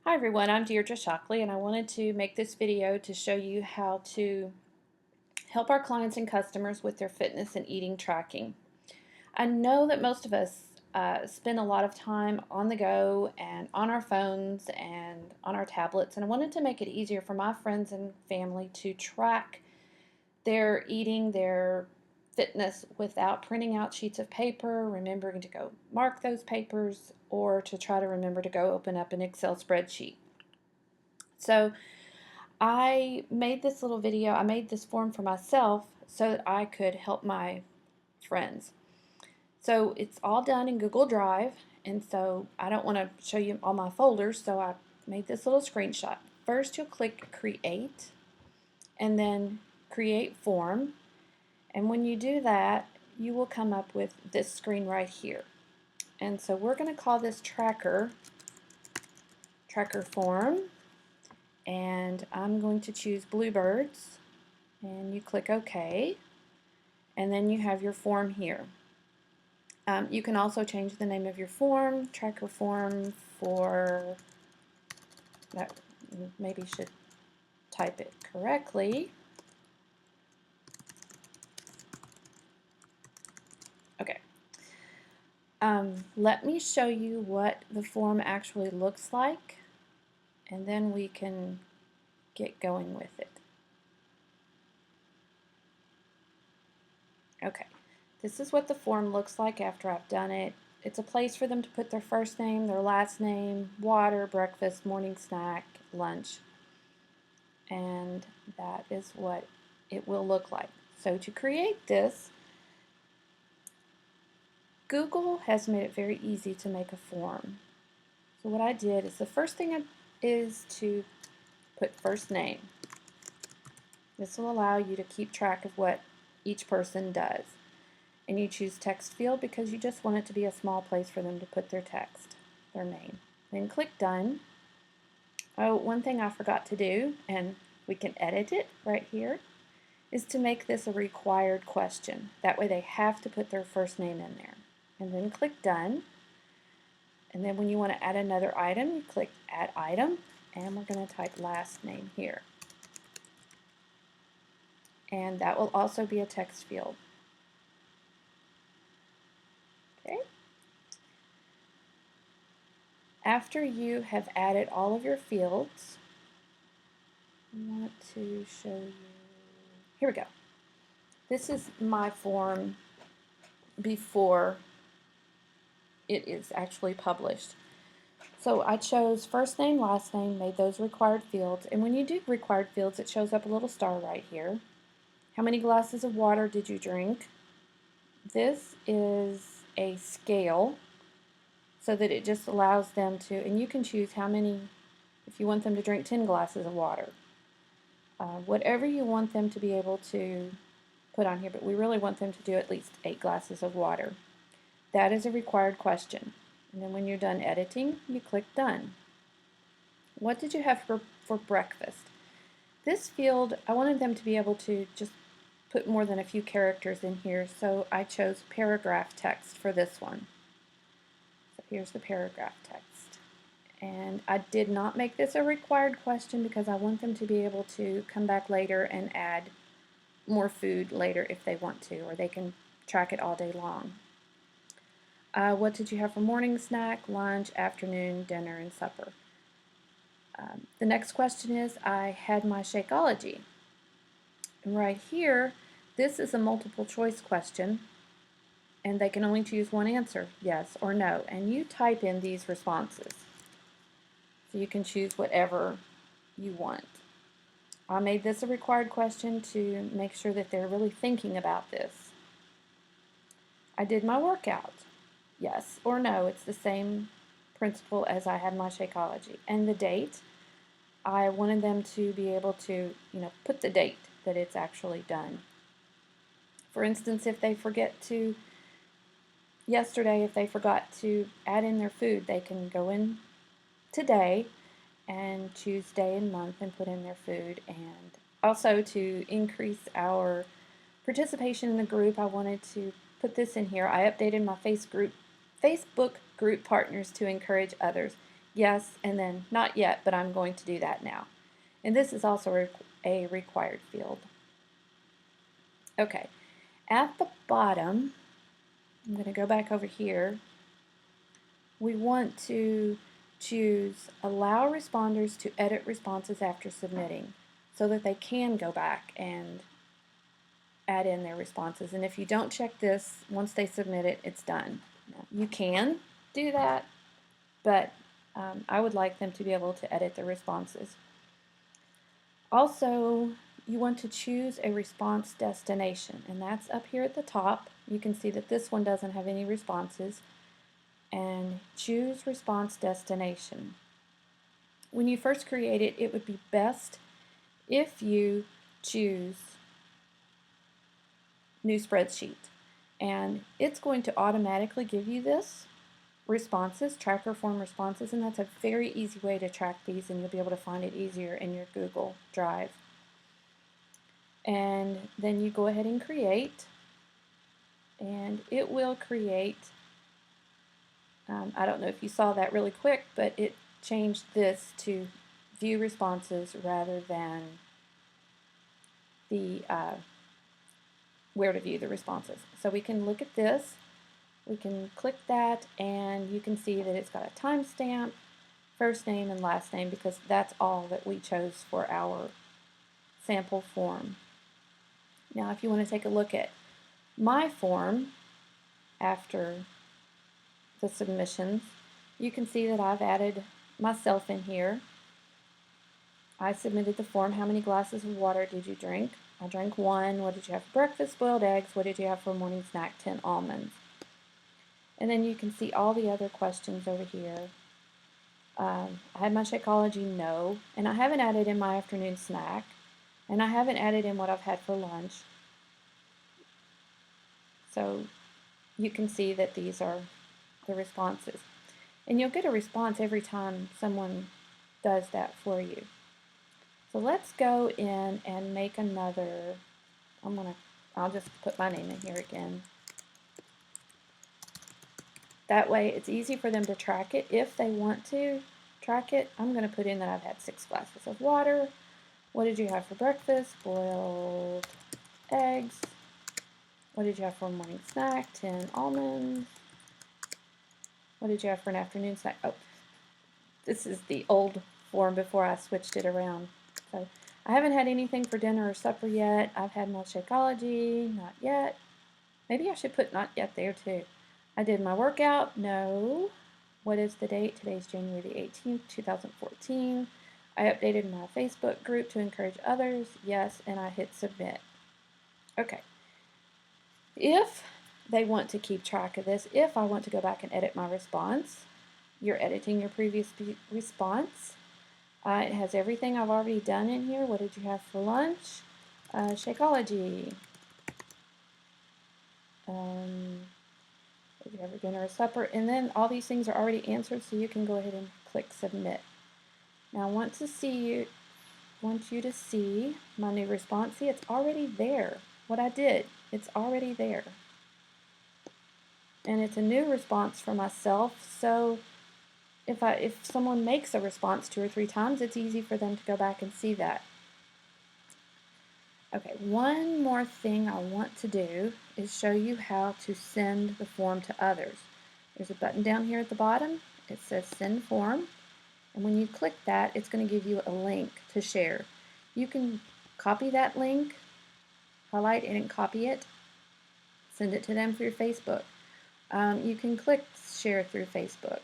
Hi everyone, I'm Deirdre Shockley and I wanted to make this video to show you how to help our clients and customers with their fitness and eating tracking. I know that most of us spend a lot of time on the go and on our phones and on our tablets, and I wanted to make it easier for my friends and family to track their eating, their fitness without printing out sheets of paper, remembering to go mark those papers, or to try to remember to go open up an Excel spreadsheet. So I made this little video, I made this form for myself so that I could help my friends. So it's all done in Google Drive, and so I don't want to show you all my folders, so I made this little screenshot. First you'll click Create, and then Create Form, and when you do that, you will come up with this screen right here. And so we're going to call this Tracker Form, and I'm going to choose Bluebirds, and you click OK, and then you have your form here. You can also change the name of your form, Tracker Form for, that maybe should type it correctly. Okay. Let me show you what the form actually looks like, and then we can get going with it. Okay, this is what the form looks like after I've done it. It's a place for them to put their first name, their last name, water, breakfast, morning snack, lunch, and that is what it will look like. So to create this, Google has made it very easy to make a form. So what I did is the first thing is to put first name. This will allow you to keep track of what each person does. And you choose text field because you just want it to be a small place for them to put their text, their name. Then click done. Oh, one thing I forgot to do, and we can edit it right here, is to make this a required question. That way they have to put their first name in there. And then click done. And then when you want to add another item, you click add item, and we're going to type last name here. And that will also be a text field. Okay. After you have added all of your fields, I want to show you, here we go. This is my form before it is actually published. So I chose first name, last name, made those required fields, and when you do required fields, it shows up a little star right here. How many glasses of water did you drink? This is a scale so that it just allows them to, and you can choose how many, if you want them to drink 10 glasses of water. Whatever you want them to be able to put on here, but we really want them to do at least 8 glasses of water. That is a required question. And then when you're done editing, you click done. What did you have for breakfast? This field, I wanted them to be able to just put more than a few characters in here, so I chose paragraph text for this one. So here's the paragraph text. And I did not make this a required question because I want them to be able to come back later and add more food later if they want to, or they can track it all day long. What did you have for morning snack, lunch, afternoon, dinner, and supper? The next question is, I had my Shakeology. And right here, this is a multiple choice question, and they can only choose one answer, yes or no, and you type in these responses. So you can choose whatever you want. I made this a required question to make sure that they're really thinking about this. I did my workout. Yes or no, it's the same principle as I had my Shakeology. And the date, I wanted them to be able to, put the date that it's actually done. For instance, if they forget to, yesterday, if they forgot to add in their food, they can go in today and choose day and month and put in their food. And also to increase our participation in the group, I wanted to put this in here. I updated my Facebook group partners to encourage others. yes, and then not yet, but I'm going to do that now. And this is also a required field. Okay, at the bottom, I'm going to go back over here. We want to choose allow responders to edit responses after submitting so that they can go back and add in their responses. And if you don't check this, once they submit it, it's done. Now, you can do that, but I would like them to be able to edit the responses. Also, you want to choose a response destination, and that's up here at the top. You can see that this one doesn't have any responses. And choose response destination. When you first create it, it would be best if you choose new spreadsheet. And it's going to automatically give you this responses, tracker form responses, and that's a very easy way to track these, and you'll be able to find it easier in your Google Drive. And then you go ahead and create, and it will create, I don't know if you saw that really quick, but it changed this to view responses rather than the where to view the responses. So we can look at this, we can click that, and you can see that it's got a timestamp, first name and last name, because that's all that we chose for our sample form. Now if you want to take a look at my form after the submissions, you can see that I've added myself in here. I submitted the form, how many glasses of water did you drink? I drank 1. What did you have for breakfast? Boiled eggs. What did you have for a morning snack? 10 almonds. And then you can see all the other questions over here. I had my Shakeology, no. And I haven't added in my afternoon snack. And I haven't added in what I've had for lunch. So you can see that these are the responses. And you'll get a response every time someone does that for you. So let's go in and make another, I'll just put my name in here again. That way it's easy for them to track it. If they want to track it, I'm going to put in that I've had 6 glasses of water. What did you have for breakfast? Boiled eggs. What did you have for a morning snack? 10 almonds. What did you have for an afternoon snack? Oh, this is the old form before I switched it around. So I haven't had anything for dinner or supper yet. I've had my Shakeology, not yet. Maybe I should put not yet there too. I did my workout, no. What is the date? Today's January the 18th, 2014. I updated my Facebook group to encourage others, yes, and I hit submit. Okay. If they want to keep track of this, if I want to go back and edit my response, you're editing your previous response. It has everything I've already done in here. What did you have for lunch? Shakeology. Did you have a dinner or supper? And then all these things are already answered, so you can go ahead and click submit. Now I want you to see my new response. See, it's already there. What I did, it's already there. And it's a new response for myself, so if someone makes a response 2 or 3 times, it's easy for them to go back and see that. Okay, one more thing I want to do is show you how to send the form to others. There's a button down here at the bottom. It says send form. And when you click that, it's going to give you a link to share. You can copy that link, highlight it and copy it, send it to them through Facebook. You can click share through Facebook.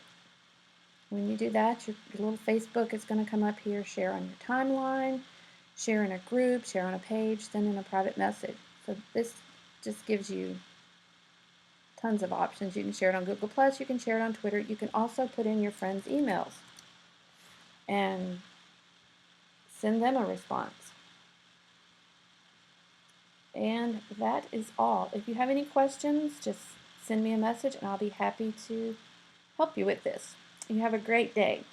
When you do that, your little Facebook is going to come up here, share on your timeline, share in a group, share on a page, send in a private message. So this just gives you tons of options. You can share it on Google+, you can share it on Twitter. You can also put in your friends' emails and send them a response. And that is all. If you have any questions, just send me a message and I'll be happy to help you with this. You have a great day.